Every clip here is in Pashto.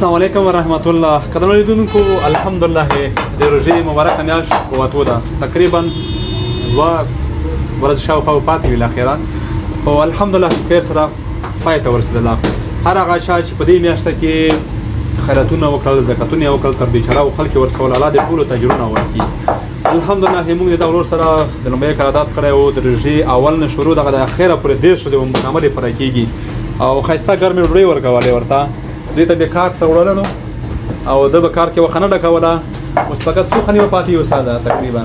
السلام علیکم ورحمت الله. قدرمنو لیدونکو، الحمدلله د روژې مبارکه میاشت په وتو ده، تقریبا 2 ورځې شاوخوا پاتې وي له اخره، خو الحمدلله خیر سره پای ته ورسېدله. هر هغه چا چې په دې میاشته کې خیراتونه وکړل، زکاتونه یې وکړل، تر بیچارهو خلک یې ورڅول، الله دې ټولو ته اجرونه ورکړي. الحمدلله موږ د ورور سره د لومړی قرارداد کړی و، د روژې اول نه شروع دغه د اخره پورې 10 ورځې مکملې پوره کېږي او ښایسته ګرمې ډوډۍ ورکولې ورته. دوی ته بې کار ته وړله نو او ده به کار کې وخه نه ډکوله. اوس فقط څو خانې به پاتې وي استاده؟ تقریبا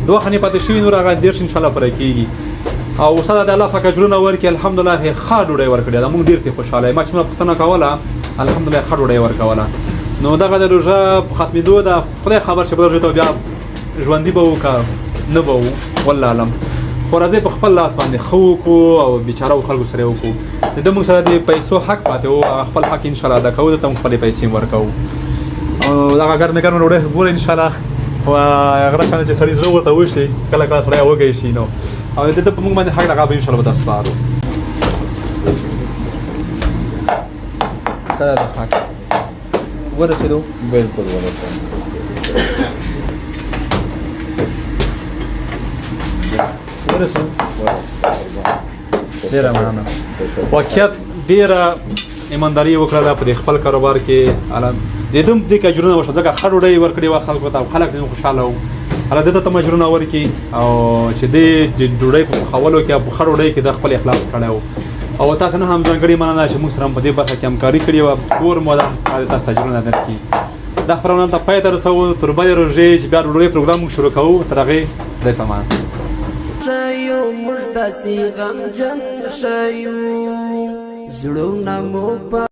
2 خانې پاتې شوي، نور هغه 10 انشاءالله پوره کېږي. او استاده د الله پاک اجرونه ورکړي. الحمدلله ښه ډوډۍ ورکړې ده، موږ ډېر ترې خوشحاله یو. ما چې څومره پوښتنه کوله الحمدلله ښه ډوډۍ ورکوله. نو دغه د روژه په ختمېدو ده، خدای خبر چې به روژې ته بیا ژوندي به وو که نه به وو، والله اعلم. خو راځئ په خپل لاس باندې ښه وکړو او بیچارهو خلکو سره یې وکړو. د ده موږ سره د پیسو حق پاتې و، خپل حق انشاءالله ادا کوو، دته موږ خپلې پیسې هم ورکوو. او دغه ګرمې ګرمې ډوډۍ ګوره انشاءالله خو هغه رقم چې سړي زړه ورته وشي، کله کله سړی وږی شي نو او د ده په موږ باندې حق دغه به انشاءالله به سپارو. څه ده حق ورسېدو؟ بلکل ورسېدو. ډېره مننه. واقعیت ډېره ایمانداري یې وکړله په دې خپل کاروبار کې. د ده هم دې کې اجرونه وشول، ځکه ښه ډوډۍ یې ورکړې وه خلکو ته او خلک دې خوشحاله وو. الله ده ته هم اجرونه ورکړي او چې دې د ډوډۍ په پخولو کې او په ښه ډوډۍ کې د خپل اخلاص کړی و. او تاسو نه هم ځانګړې مننه چې موږ سره هم په دې برخه کې همکاري کړې وه. کور مو ده، تاسو ته اجرونه درکړي. دا خپرونه ته پای ته رسوو تر بلې روژې چې بیا ډوډۍ پروګرام موږ شروع کوو. تر هغې خدای په امان. شایو موږ داسې غمجن شایو، زړونه مو په